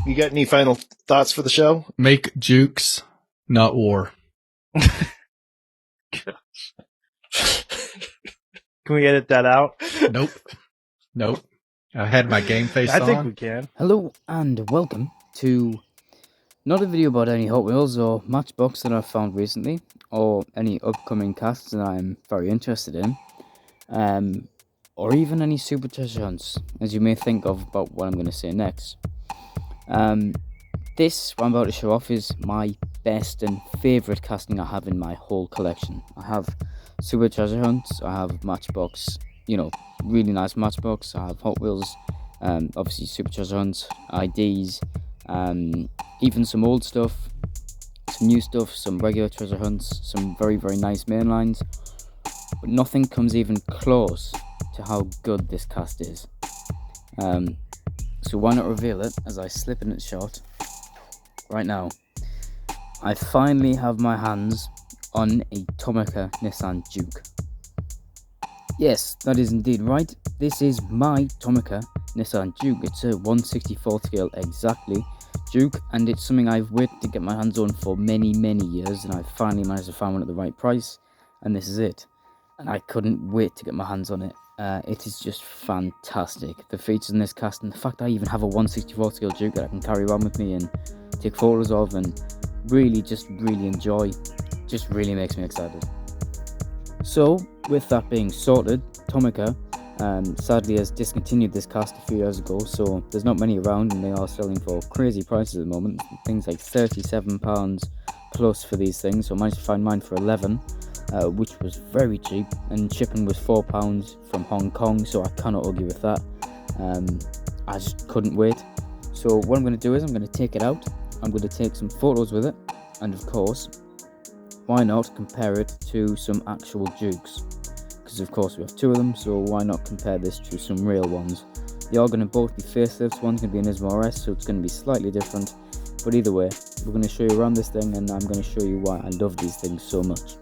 you got any final thoughts for the show? Make Jukes, not war. Can we edit that out? Nope. I had my game face on. I think we can. Hello and welcome to not a video about any Hot Wheels or Matchbox that I've found recently, or any upcoming casts that I'm very interested in, or even any super treasure hunts, as you may think of about what I'm going to say next. This, what I'm about to show off, is my best and favourite casting I have in my whole collection. I have super treasure hunts, I have Matchbox, really nice Matchbox, I have Hot Wheels, obviously super treasure hunts, IDs, even some old stuff, some new stuff, some regular treasure hunts, some very, very nice mainlines, but nothing comes even close to how good this cast is. So why not reveal it as I slip in its shot right now. I finally have my hands on a Tomica Nissan Juke. Yes, that is indeed right. This is my Tomica Nissan Juke. It's a 1/64 scale exactly Juke, and it's something I've waited to get my hands on for many, many years, and I finally managed to find one at the right price, and this is it. And I couldn't wait to get my hands on it. It is just fantastic. The features in this cast, and the fact I even have a 1/64 scale Juke that I can carry around with me and take photos of and really enjoy, just really makes me excited. So, with that being sorted, Tomica sadly has discontinued this cast a few years ago, so there's not many around, and they are selling for crazy prices at the moment. Things like £37 plus for these things, so I managed to find mine for £11. Which was very cheap, and shipping was £4 from Hong Kong, so I cannot argue with that. I just couldn't wait. So what I'm going to do is I'm going to take it out, I'm going to take some photos with it, and of course, why not compare it to some actual Jukes? Because of course we have two of them, so why not compare this to some real ones? They are going to both be facelifts. One's going to be an NISMO RS, so it's going to be slightly different, but either way, we're going to show you around this thing, and I'm going to show you why I love these things so much.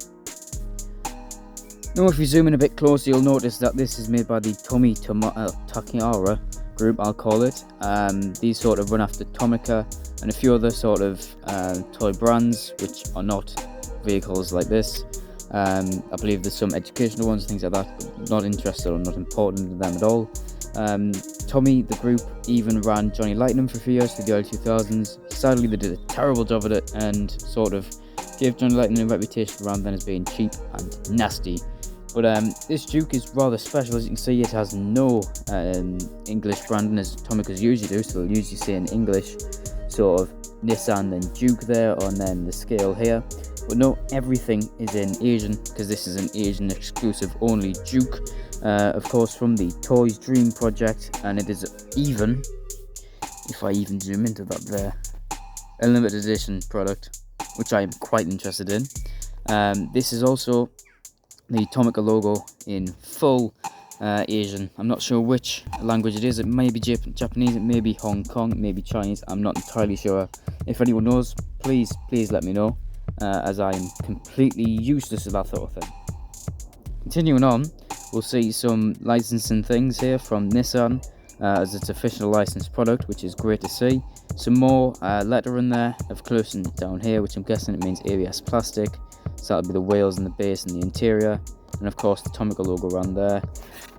Now, if you zoom in a bit closer, you'll notice that this is made by the Tomica group, I'll call it. These sort of run after Tomica and a few other sort of toy brands, which are not vehicles like this. I believe there's some educational ones, things like that, but not interested or not important to them at all. Tommy, the group, even ran Johnny Lightning for a few years through the early 2000s. Sadly, they did a terrible job at it and sort of gave Johnny Lightning a reputation around then as being cheap and nasty. But this Juke is rather special. As you can see, it has no English branding as Tomica's usually do, so they'll usually say in English, sort of Nissan then Juke there, and then the scale here. But no, everything is in Asian, because this is an Asian exclusive only Juke, of course from the Toys Dream project, and it is even, if I even zoom into that there, a limited edition product, which I am quite interested in. This is also the Tomica logo in full Asian. I'm not sure which language it is. It may be Japanese, it may be Hong Kong, it may be Chinese. I'm not entirely sure. If anyone knows, please let me know, as I am completely useless at that sort of thing. Continuing on, we'll see some licensing things here from Nissan, as its official licensed product, which is great to see. Some more letter in there of closing down here, which I'm guessing it means ABS plastic. So that'll be the wheels and the base and the interior, and of course the Tomica logo around there.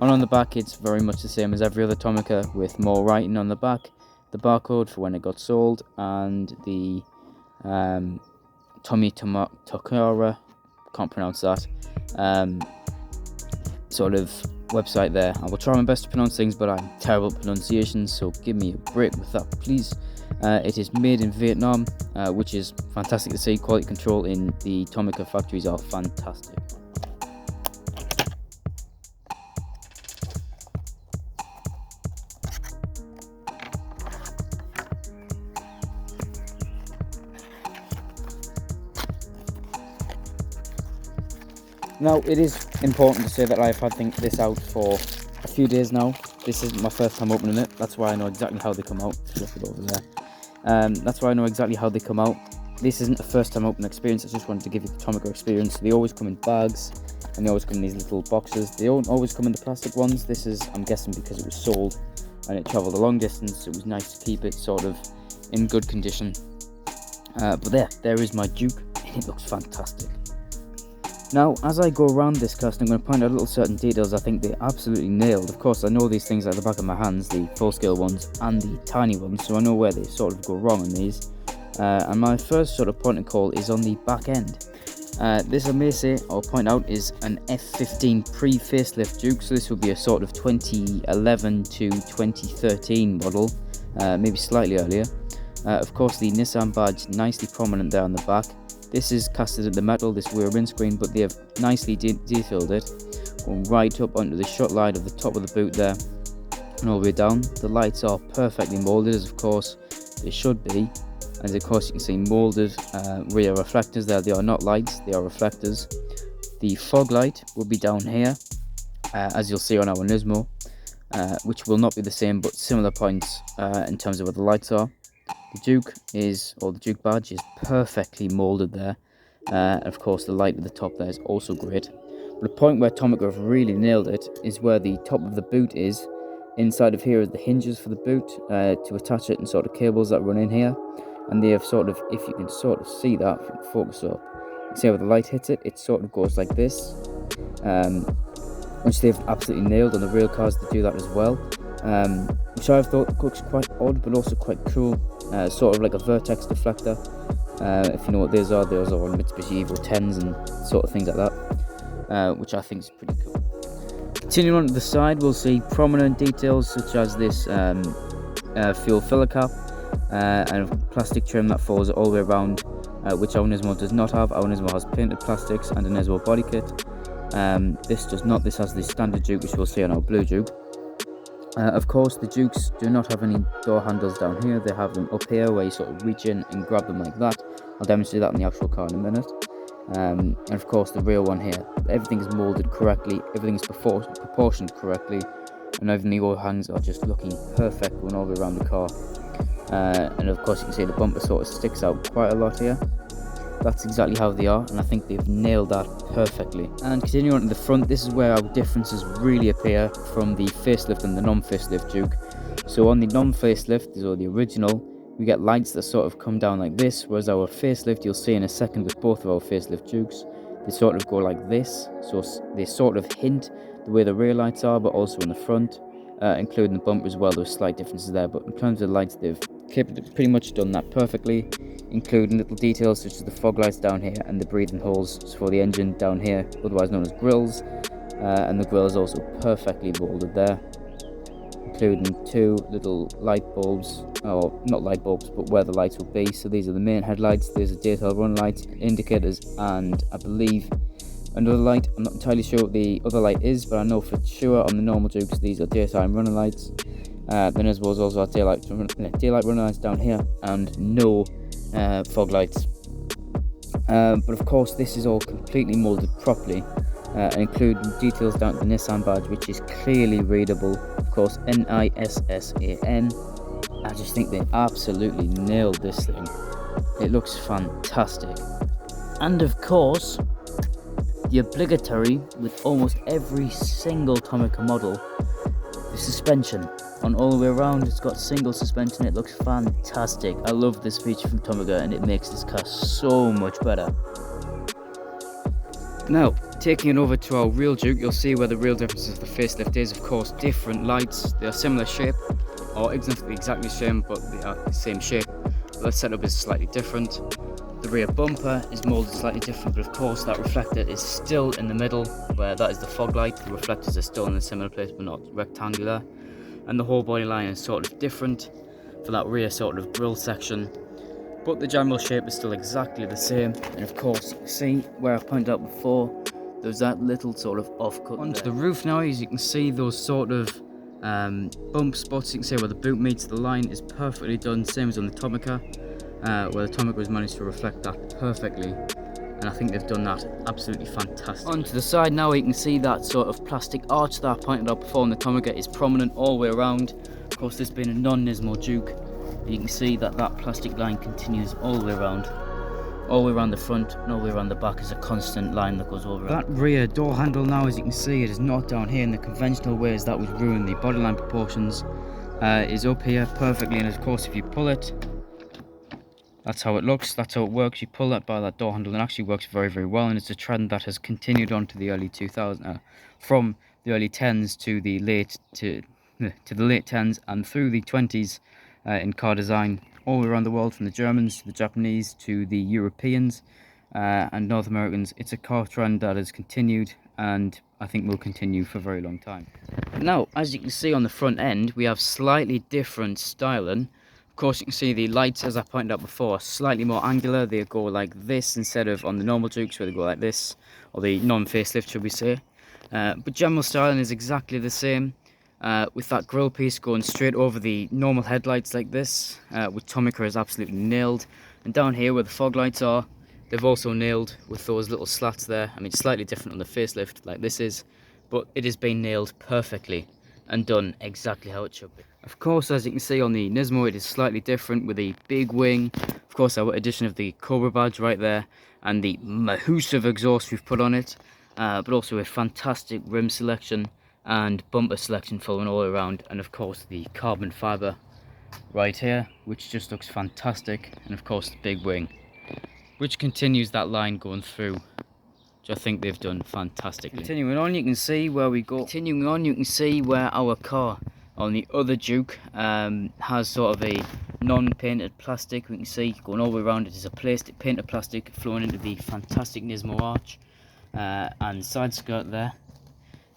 And on the back, it's very much the same as every other Tomica, with more writing on the back, the barcode for when it got sold, and the Tomica, can't pronounce that, sort of website there. I will try my best to pronounce things, but I'm terrible at pronunciation, so give me a break with that, please. It is made in Vietnam, which is fantastic to see. Quality control in the Tomica factories are fantastic. Now, it is important to say that I've had this out for a few days now. This isn't my first time opening it. That's why I know exactly how they come out. Flip it over there. That's why I know exactly how they come out. This isn't a first time opening experience. I just wanted to give you the Tomica experience. They always come in bags, and they always come in these little boxes. They don't always come in the plastic ones. This is, I'm guessing, because it was sold and it travelled a long distance. It was nice to keep it sort of in good condition. But there is my Juke, and it looks fantastic. Now, as I go around this cast, I'm going to point out little certain details I think they absolutely nailed. Of course, I know these things at the back of my hands, the full-scale ones and the tiny ones, so I know where they sort of go wrong on these. And my first sort of point of call is on the back end. This I may say, or point out, is an F15 pre-facelift Juke, so this will be a sort of 2011 to 2013 model, maybe slightly earlier. Of course, the Nissan badge nicely prominent there on the back. This is casted at the metal, this rear windscreen, but they have nicely detailed it, going right up onto the shut line of the top of the boot there, and all the way down. The lights are perfectly moulded, as of course they should be, and of course you can see moulded rear reflectors there. They are not lights, they are reflectors. The fog light will be down here, as you'll see on our NISMO, which will not be the same, but similar points in terms of where the lights are. The Juke the Juke badge is perfectly moulded there. Of course, the light at the top there is also great. But the point where Tomica have really nailed it is where the top of the boot is. Inside of here is the hinges for the boot to attach it, and sort of cables that run in here. And they have sort of, if you can sort of see that, if you can focus up, see how the light hits it, it sort of goes like this. Which they've absolutely nailed on the real cars to do that as well. Which I've thought looks quite odd, but also quite cool. Sort of like a vertex deflector. If you know what those are on Mitsubishi Evo 10s and sort of things like that, which I think is pretty cool. Continuing on to the side, we'll see prominent details such as this fuel filler cap and a plastic trim that follows it all the way around, which our NISMO does not have. Our NISMO has painted plastics and a NISMO body kit. This does not. This has the standard Juke, which we'll see on our blue Juke. Of course, the Jukes do not have any door handles down here. They have them up here where you sort of reach in and grab them like that. I'll demonstrate that in the actual car in a minute. And of course, the rear one here. Everything is moulded correctly. Everything is proportioned correctly. And even the overhangs are just looking perfect going all the way around the car. And of course, you can see the bumper sort of sticks out quite a lot here. That's exactly how they are, and I think they've nailed that perfectly. And continuing on to the front, this is where our differences really appear from the facelift and the non-facelift Juke. So on the non-facelift, or the original, we get lights that sort of come down like this, whereas our facelift, you'll see in a second with both of our facelift Jukes, they sort of go like this. So they sort of hint the way the rear lights are, but also in the front, including the bumper as well. There's slight differences there, but in terms of the lights, they've pretty much done that perfectly, including little details such as the fog lights down here and the breathing holes for the engine down here, otherwise known as grills. And the grill is also perfectly moulded there, including two little light bulbs, or not light bulbs, but where the lights will be. So these are the main headlights, there's a daytime run light, indicators, and I believe another light. I'm not entirely sure what the other light is, but I know for sure on the normal Jukes these are daytime running lights. Then as well as also our daylight running lights down here, and no fog lights. But of course this is all completely moulded properly, including details down to the Nissan badge, which is clearly readable. Of course, NISSAN. I just think they absolutely nailed this thing. It looks fantastic. And of course, the obligatory with almost every single Tomica model, the suspension. On all the way around, it's got single suspension. It looks fantastic. I love this feature from Tomica, and it makes this car so much better. Now, taking it over to our real Juke, you'll see where the real difference of the facelift is. Of course, different lights. They are similar shape, or exactly the same, but they are the same shape. The setup is slightly different. The rear bumper is moulded slightly different, but of course that reflector is still in the middle, where that is the fog light. The reflectors are still in a similar place, but not rectangular. And the whole body line is sort of different for that rear sort of grille section, but the general shape is still exactly the same. And of course, see where I've pointed out before, there's that little sort of offcut onto the roof now. As you can see, those sort of bump spots, you can see where the boot meets the line is perfectly done, same as on the Tomica, where the Tomica has managed to reflect that perfectly. And I think they've done that absolutely fantastic. Onto the side now, you can see that sort of plastic arch that I pointed out before on the Tomica is prominent all the way around. Of course, this being a non-NISMO Juke, you can see that that plastic line continues all the way around the front, and all the way around the back is a constant line that goes over. That rear door handle now, as you can see, it is not down here in the conventional ways that would ruin the bodyline proportions. Is up here perfectly, and of course if you pull it, That's how it looks, that's how it works. You pull that by that door handle and it actually works very, very well, and it's a trend that has continued on to the early 2000s, from the early 10s to the late the late 10s and through the 20s in car design all around the world, from the Germans to the Japanese to the Europeans and North Americans. It's a car trend that has continued and I think will continue for a very long time. Now, as you can see on the front end, we have slightly different styling. Of course, you can see the lights, as I pointed out before, are slightly more angular. They go like this instead of on the normal Jukes where they go like this, or the non-facelift, should we say. But general styling is exactly the same, with that grille piece going straight over the normal headlights like this, which Tomica has absolutely nailed. And down here where the fog lights are, they've also nailed with those little slats there. I mean, slightly different on the facelift like this is, but it has been nailed perfectly and done exactly how it should be. Of course, as you can see on the NISMO, it is slightly different with a big wing. Of course, our addition of the Cobra badge right there and the massive exhaust we've put on it, but also a fantastic rim selection and bumper selection following all around, and of course the carbon fiber right here, which just looks fantastic, and of course the big wing, which continues that line going through, which I think they've done fantastically. Continuing on, you can see where we go. Continuing on, you can see where our car on the other Juke has sort of a non-painted plastic. We can see going all the way around it is a painted plastic flowing into the fantastic NISMO arch and side skirt there.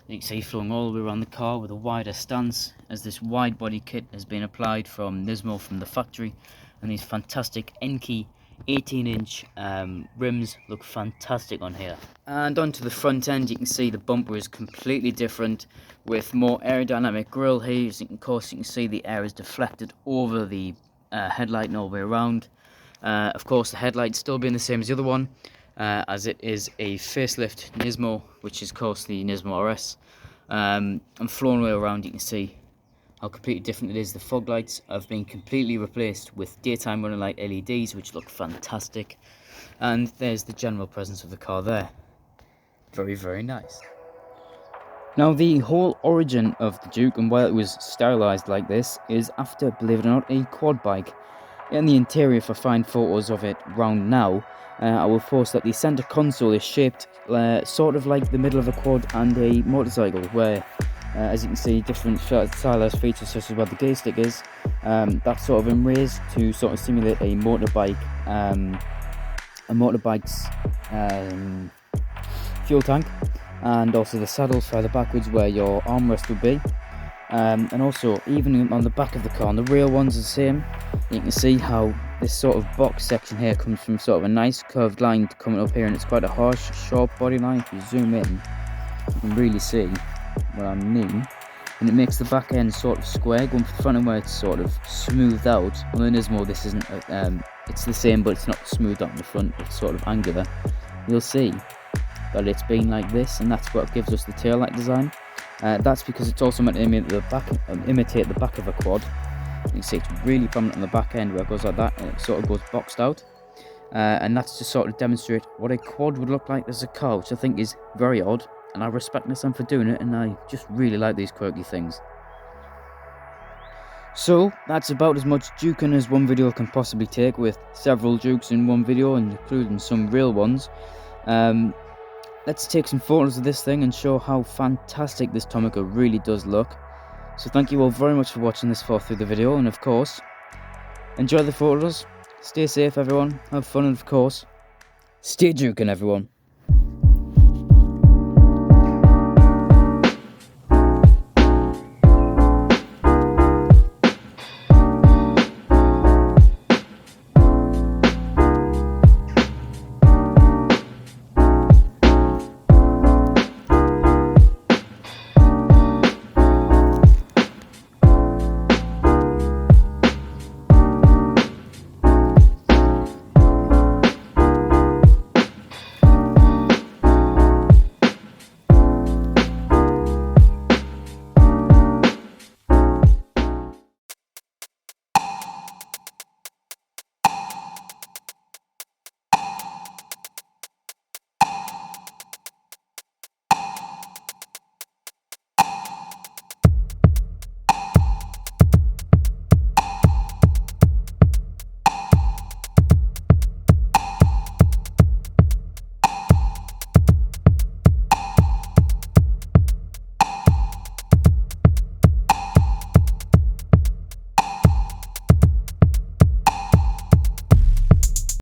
You can see flowing all the way around the car with a wider stance, as this wide body kit has been applied from NISMO from the factory, and these fantastic Enki 18-inch rims look fantastic on here. And onto the front end, you can see the bumper is completely different with more aerodynamic grille here. Of course, you can see the air is deflected over the headlight and all the way around. Of course, the headlight still being the same as the other one, as it is a facelift NISMO, which is of course the NISMO RS. And flowing way around, you can see how completely different it is. The fog lights have been completely replaced with daytime running light LEDs, which look fantastic. And there's the general presence of the car there. Very, very nice. Now, the whole origin of the Juke and why it was stylized like this is after, believe it or not, a quad bike. In the interior, if I find photos of it round now, I will post that the center console is shaped sort of like the middle of a quad and a motorcycle, where as you can see, different stylized features such as where the gear stick is, that's sort of in raised to sort of simulate a motorbike's fuel tank, and also the saddles further backwards where your armrest would be, and also even on the back of the car, on the rear ones are the same. You can see how this sort of box section here comes from sort of a nice curved line coming up here, and it's quite a harsh, sharp body line. If you zoom in, you can really see what I mean, and it makes the back end sort of square going for the front, and where it's sort of smoothed out. On the NISMO, this isn't it's the same, but it's not smoothed out in the front, it's sort of angular. You'll see that it's been like this, and that's what gives us the tail light design. That's because it's also meant to imitate the back of a quad. You can see it's really prominent on the back end where it goes like that, and it sort of goes boxed out, and that's to sort of demonstrate what a quad would look like as a car, which I think is very odd. And I respect Nissan for doing it, and I just really like these quirky things. So that's about as much juking as one video can possibly take, with several Jukes in one video, including some real ones. Let's take some photos of this thing and show how fantastic this Tomica really does look. So thank you all very much for watching this far through the video, and of course, enjoy the photos, stay safe everyone, have fun, and of course, stay juking everyone.